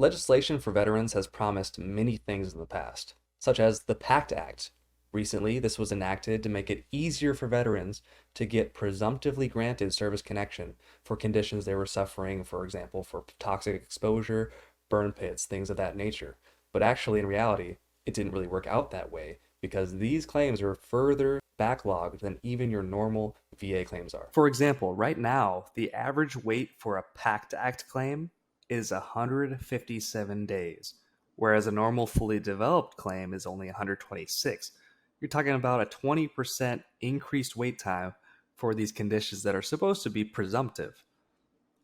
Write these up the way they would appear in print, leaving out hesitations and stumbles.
Legislation for veterans has promised many things in the past, such as the PACT Act. Recently, this was enacted to make it easier for veterans to get presumptively granted service connection for conditions they were suffering, for example, for toxic exposure, burn pits, things of that nature. But actually, in reality, it didn't really work out that way because these claims are further backlogged than even your normal VA claims are. For example, right now, the average wait for a PACT Act claim is 157 days, whereas a normal fully developed claim is only 126. You're talking about a 20% increased wait time for these conditions that are supposed to be presumptive.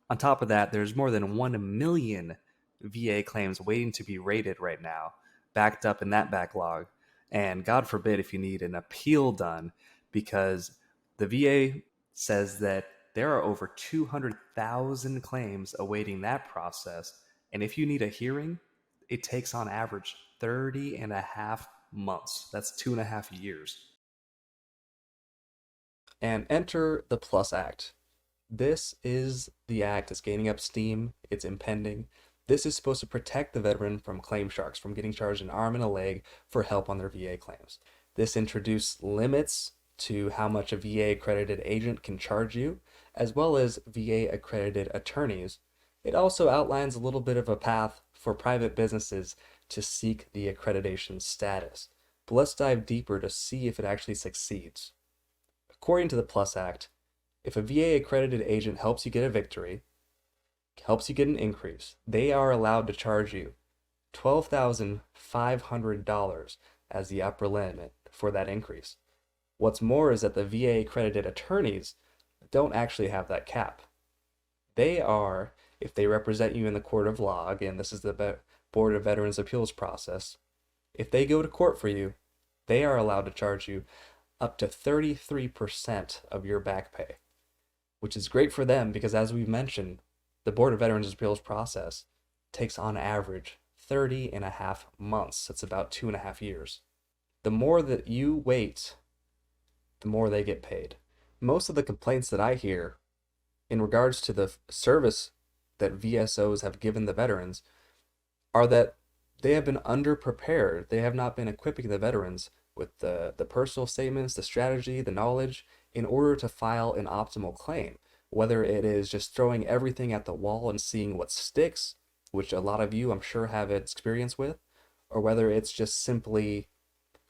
On top of that, there's more than 1 million VA claims waiting to be rated right now, backed up in that backlog. And God forbid if you need an appeal done, because the VA says that there are over 200,000 claims awaiting that process. And if you need a hearing, it takes on average 30 and a half months. That's 2.5 years. And enter the PLUS Act. This is the act that's gaining up steam. It's impending. This is supposed to protect the veteran from claim sharks, from getting charged an arm and a leg for help on their VA claims. This introduced limits to how much a VA accredited agent can charge you, as well as VA accredited attorneys. It also outlines a little bit of a path for private businesses to seek the accreditation status. But let's dive deeper to see if it actually succeeds. According to the PLUS Act, if a VA accredited agent helps you get a victory, helps you get an increase, they are allowed to charge you $12,500 as the upper limit for that increase. What's more is that the VA accredited attorneys don't actually have that cap. They are, if they represent you in the court of law, again, this is the Board of Veterans Appeals process, if they go to court for you, they are allowed to charge you up to 33% of your back pay, which is great for them because, as we mentioned, the Board of Veterans Appeals process takes on average 30 and a half months. That's about 2.5 years. The more that you wait, the more they get paid. Most of the complaints that I hear in regards to the service that VSOs have given the veterans are that they have been underprepared. They have not been equipping the veterans with the personal statements, the strategy, the knowledge in order to file an optimal claim. Whether it is just throwing everything at the wall and seeing what sticks, which a lot of you I'm sure have experience with, or whether it's just simply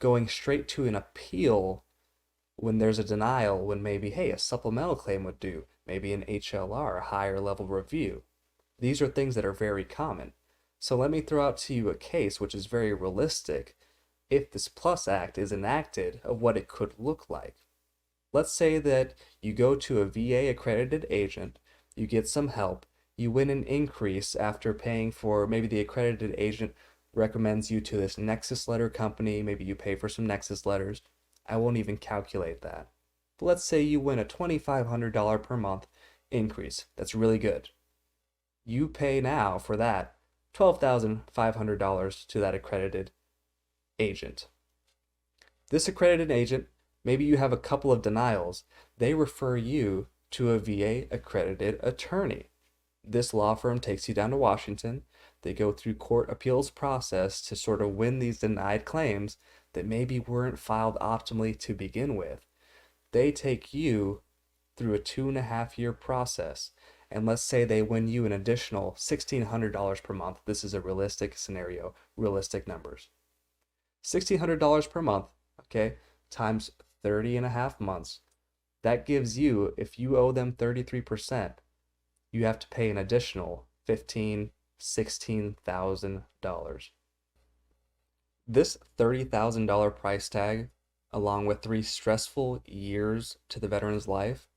going straight to an appeal when there's a denial, when maybe, hey, a supplemental claim would do, maybe an HLR, a higher level review. These are things that are very common. So let me throw out to you a case which is very realistic if this PLUS Act is enacted of what it could look like. Let's say that you go to a VA accredited agent, you get some help, you win an increase after paying for, maybe the accredited agent recommends you to this Nexus letter company, maybe you pay for some Nexus letters. I won't even calculate that. But let's say you win a $2,500 per month increase. That's really good. You pay now for that $12,500 to that accredited agent. This accredited agent, maybe you have a couple of denials, they refer you to a VA accredited attorney. This law firm takes you down to Washington. They go through court appeals process to sort of win these denied claims that maybe weren't filed optimally to begin with. They take you through a 2.5 year process. And let's say they win you an additional $1,600 per month. This is a realistic scenario, realistic numbers. $1,600 per month, okay, times 30.5 months. That gives you, if you owe them 33%, you have to pay an additional $15,000, $16,000. This $30,000 price tag, along with 3 stressful years to the veteran's life,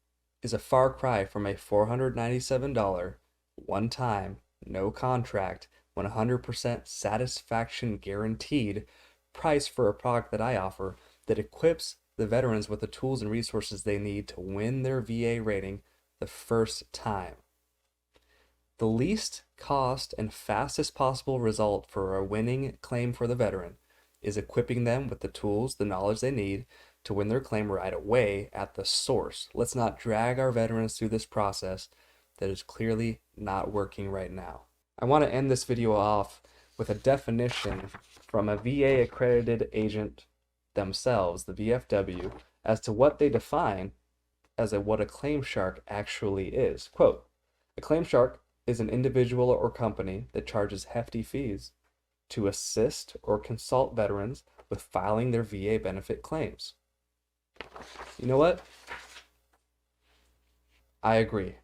is a far cry from a $497 one-time, no contract, 100% satisfaction guaranteed price for a product that I offer that equips the veterans with the tools and resources they need to win their VA rating the first time. The least cost and fastest possible result for a winning claim for the veteran is equipping them with the tools, the knowledge they need to win their claim right away at the source. Let's not drag our veterans through this process that is clearly not working right now. I want to end this video off with a definition from a VA accredited agent themselves, the VFW, as to what they define as what a claim shark actually is. Quote, a claim shark is an individual or company that charges hefty fees to assist or consult veterans with filing their VA benefit claims. You know what? I agree.